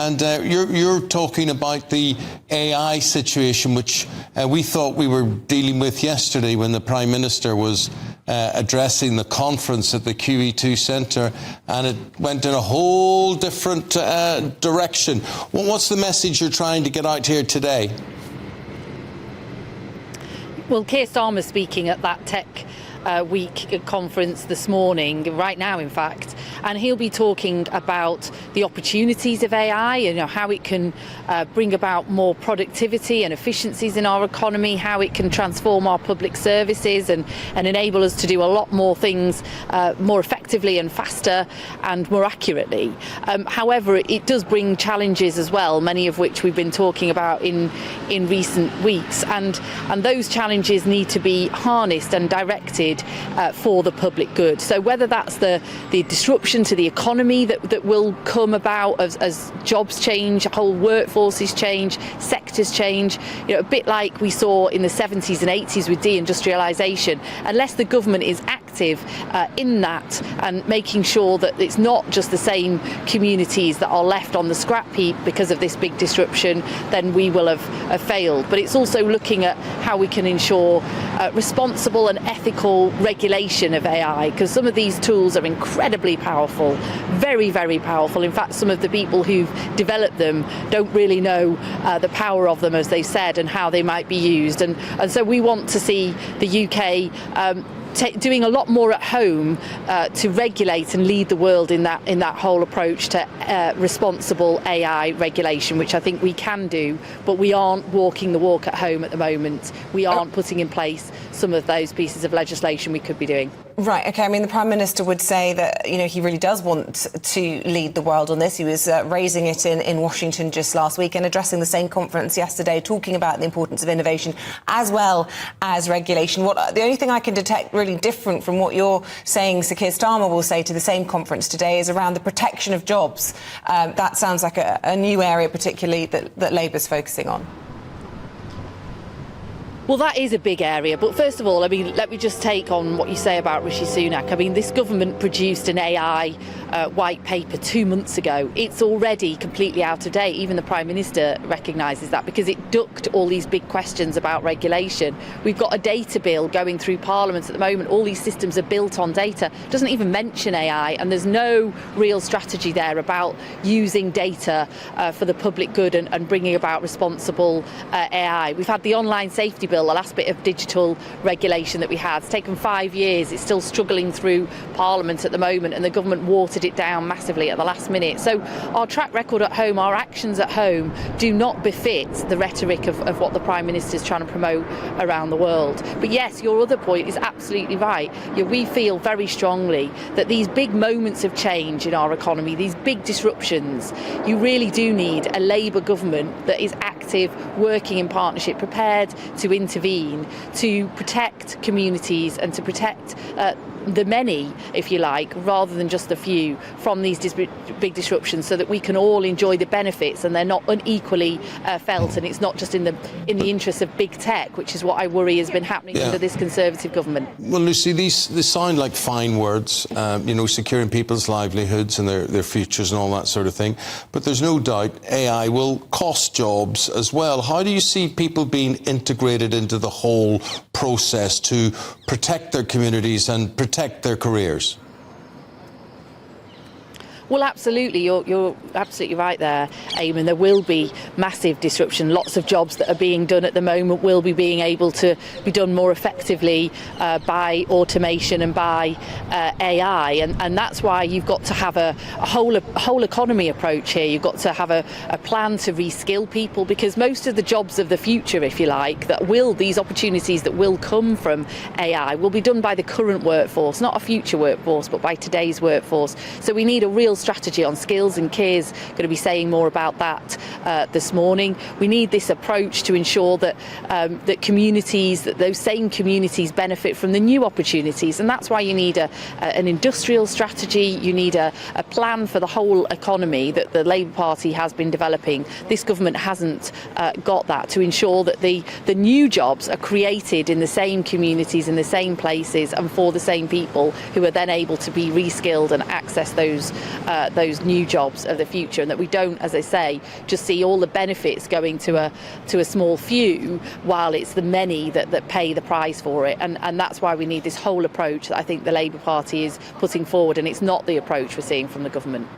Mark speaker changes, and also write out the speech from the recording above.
Speaker 1: And you're talking about the AI situation, which we thought we were dealing with yesterday when the Prime Minister was addressing the conference at the QE2 Centre, and it went in a whole different direction. What's the message you're trying to get out here today?
Speaker 2: Well, Keir Starmer's speaking at that Tech Week conference this morning, right now in fact, and he'll be talking about the opportunities of AI, how it can bring about more productivity and efficiencies in our economy, how it can transform our public services and enable us to do a lot more things more effectively and faster and more accurately. However, it does bring challenges as well, many of which we've been talking about in recent weeks, and those challenges need to be harnessed and directed for the public good. So whether that's the disruption to the economy that will come about as jobs change, whole workforces change, sectors change, a bit like we saw in the 70s and 80s with deindustrialisation, unless the government is active in that and making sure that it's not just the same communities that are left on the scrap heap because of this big disruption, then we will have failed. But it's also looking at how we can ensure responsible and ethical regulation of AI, because some of these tools are incredibly powerful, very, very powerful. In fact, some of the people who've developed them don't really know the power of them, as they said, and how they might be used. And so we want to see the UK doing a lot more at home to regulate and lead the world in that whole approach to responsible AI regulation, which I think we can do, but we aren't walking the walk at home at the moment. We aren't putting in place some of those pieces of legislation we could be doing.
Speaker 3: Right, OK. I mean, the Prime Minister would say that, he really does want to lead the world on this. He was raising it in Washington just last week and addressing the same conference yesterday, talking about the importance of innovation as well as regulation. The only thing I can detect really different from what you're saying Sir Keir Starmer will say to the same conference today is around the protection of jobs. That sounds like a new area, particularly that Labour's focusing on.
Speaker 2: Well, that is a big area. But first of all, let me just take on what you say about Rishi Sunak. This government produced an AI white paper 2 months ago. It's already completely out of date. Even the Prime Minister recognises that, because it ducked all these big questions about regulation. We've got a data bill going through Parliament at the moment. All these systems are built on data. It doesn't even mention AI, and there's no real strategy there about using data for the public good and bringing about responsible AI. We've had the online safety bill, the last bit of digital regulation that we had. It's taken 5 years. It's still struggling through Parliament at the moment, and the government watered it down massively at the last minute. So our track record at home, our actions at home, do not befit the rhetoric of what the Prime Minister is trying to promote around the world. But yes, your other point is absolutely right. We feel very strongly that these big moments of change in our economy, these big disruptions, you really do need a Labour government that is active, working in partnership, prepared to intervene, to protect communities and to protect the many, if you like, rather than just the few, from these big disruptions, so that we can all enjoy the benefits and they're not unequally felt, and it's not just in the interests of big tech, which is what I worry has been happening under this Conservative government.
Speaker 1: Well, Lucy, these sound like fine words, securing people's livelihoods and their futures and all that sort of thing, but there's no doubt AI will cost jobs as well. How do you see people being integrated into the whole process to protect their communities and protect their careers?
Speaker 2: Well, absolutely. You're absolutely right there, Eamon. There will be massive disruption. Lots of jobs that are being done at the moment will be being able to be done more effectively by automation and by AI. And that's why you've got to have a whole economy approach here. You've got to have a plan to reskill people, because most of the jobs of the future, if you like, these opportunities that will come from AI will be done by the current workforce, not a future workforce, but by today's workforce. So we need a real strategy on skills, and Keir's going to be saying more about that this morning. We need this approach to ensure that that communities, that those same communities benefit from the new opportunities, and that's why you need an industrial strategy. You need a plan for the whole economy that the Labour Party has been developing. This government hasn't got that, to ensure that the new jobs are created in the same communities, in the same places, and for the same people, who are then able to be reskilled and access those new jobs of the future, and that we don't, as I say, just see all the benefits going to a small few, while it's the many that pay the price for it. And that's why we need this whole approach that I think the Labour Party is putting forward, and it's not the approach we're seeing from the government.